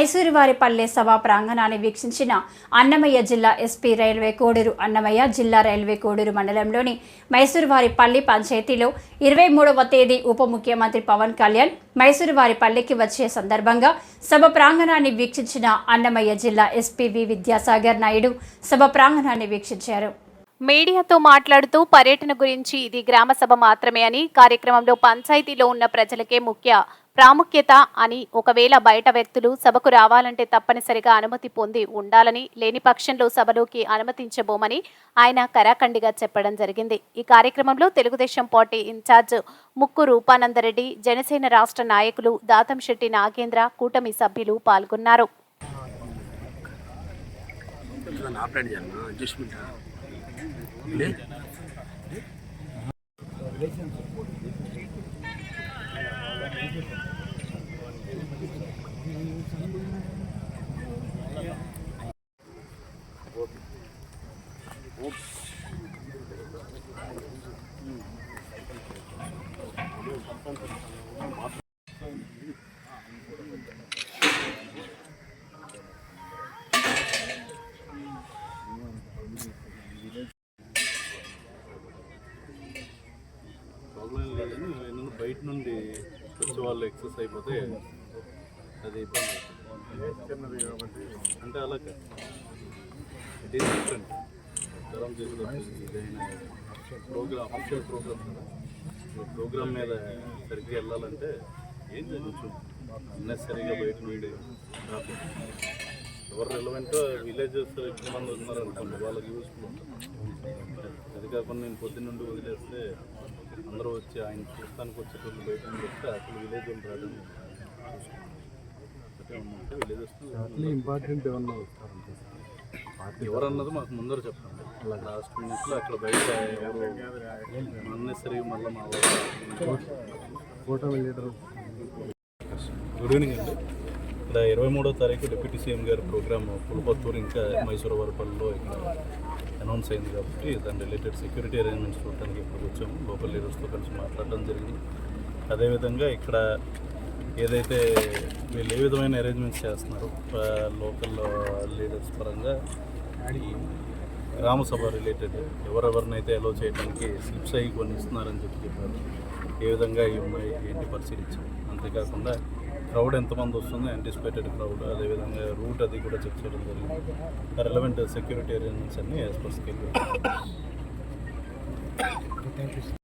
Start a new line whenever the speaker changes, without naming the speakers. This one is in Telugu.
మైసూరువారిపల్లె సభా ప్రాంగణాన్ని వీక్షించిన అన్నమయ్య జిల్లా ఎస్పీ రైల్వే కోడూరు అన్నమయ్య జిల్లా రైల్వే కోడూరు మండలంలోని మైసూరువారిపల్లి పంచాయతీలో 23వ తేదీ ఉప ముఖ్యమంత్రి పవన్ కళ్యాణ్ మైసూరువారిపల్లెకి వచ్చే సందర్భంగా సభ ప్రాంగణాన్ని వీక్షించిన అన్నమయ్య జిల్లా ఎస్పీ వి విద్యాసాగర్ నాయుడు సభ ప్రాంగణాన్ని వీక్షించారు.
మీడియాతో మాట్లాడుతూ పర్యటన గురించి ఇది గ్రామ సభ మాత్రమే అని, కార్యక్రమంలో పంచాయతీలో ఉన్న ప్రజలకే ముఖ్య ప్రాముఖ్యత అని, ఒకవేళ బయట వ్యక్తులు సభకు రావాలంటే తప్పనిసరిగా అనుమతి పొంది ఉండాలని, లేని పక్షంలో సభలోకి అనుమతించబోమని ఆయన కరాఖండిగా చెప్పడం జరిగింది. ఈ కార్యక్రమంలో తెలుగుదేశం పార్టీ ఇన్ఛార్జ్ ముక్కు రూపానందరెడ్డి, జనసేన రాష్ట్ర నాయకులు దాతంశెట్టి నాగేంద్ర, కూటమి సభ్యులు పాల్గొన్నారు.
బయట నుండి వచ్చే వాళ్ళు ఎక్సెస్ అయిపోతే అది ఇబ్బంది అవుతుంది కాబట్టి అంటే అలాగే ఇట్ ఈస్ డిఫరెంట్ జ్వరం చేసేది ప్రోగ్రామ్ అఫీషియల్ ప్రోగ్రామ్ మీద సరిగ్గా వెళ్ళాలంటే ఏం కొంచెం అన్నెసరీగా బయట నుండి రాకుండా ఎవరు రిలవెంట్ విలేజెస్ ఎక్కువ మంది ఉన్నారనుకోండి వాళ్ళకి యూస్ఫుల్. అది కాకుండా నేను పొద్దున్న నుండి వదిలేస్తే అందరూ వచ్చి ఆయన చూస్తానికి వచ్చేటప్పుడు బయట నుండి వస్తే అసలు విలేజ్ వాళ్ళు రావడం అంటే విలేజెస్ ఇంపార్టెంట్ ఏమన్నా వస్తారంటే ఎవరన్నది మాకు ముందర చెప్పండి. అలా లాస్ట్ మినిట్లో అక్కడ బయట ఎవరు అన్నెసరీ మళ్ళీ మా ఫోటో లీడర్. గుడ్ ఈవినింగ్ అండి. ఇక్కడ 23వ తారీఖు డిప్యూటీ సీఎం గారి ప్రోగ్రామ్ పులపత్తూరు ఇంకా మైసూరువారిపల్లిలో ఇక్కడ అనౌన్స్ అయింది కాబట్టి దాని రిలేటెడ్ సెక్యూరిటీ అరేంజ్మెంట్స్ చూడటానికి ఇప్పుడు వచ్చాము. లోకల్ లీడర్స్తో కలిసి మాట్లాడడం జరిగింది. అదేవిధంగా ఇక్కడ ఏదైతే వీళ్ళు ఏ విధమైన అరేంజ్మెంట్స్ చేస్తున్నారు లోకల్ లీడర్స్ పరంగా ఈ గ్రామసభ రిలేటెడ్ ఎవరెవరినైతే అలో చేయడానికి స్లిప్స్ అయ్యి కొన్ని ఇస్తున్నారని చెప్పారు. ఏ విధంగా ఇవి ఉన్నాయి ఏంటి పరిశీలించాం. అంతేకాకుండా క్రౌడ్ ఎంతమంది వస్తుంది, యాంటిసిపేటెడ్ క్రౌడ్, అదేవిధంగా రూట్ అది కూడా చెక్ చేయడం జరిగింది. రెలవెంట్ సెక్యూరిటీ అరేంజ్మెంట్స్ అన్నీ యాజ్ పర్ స్కేల్.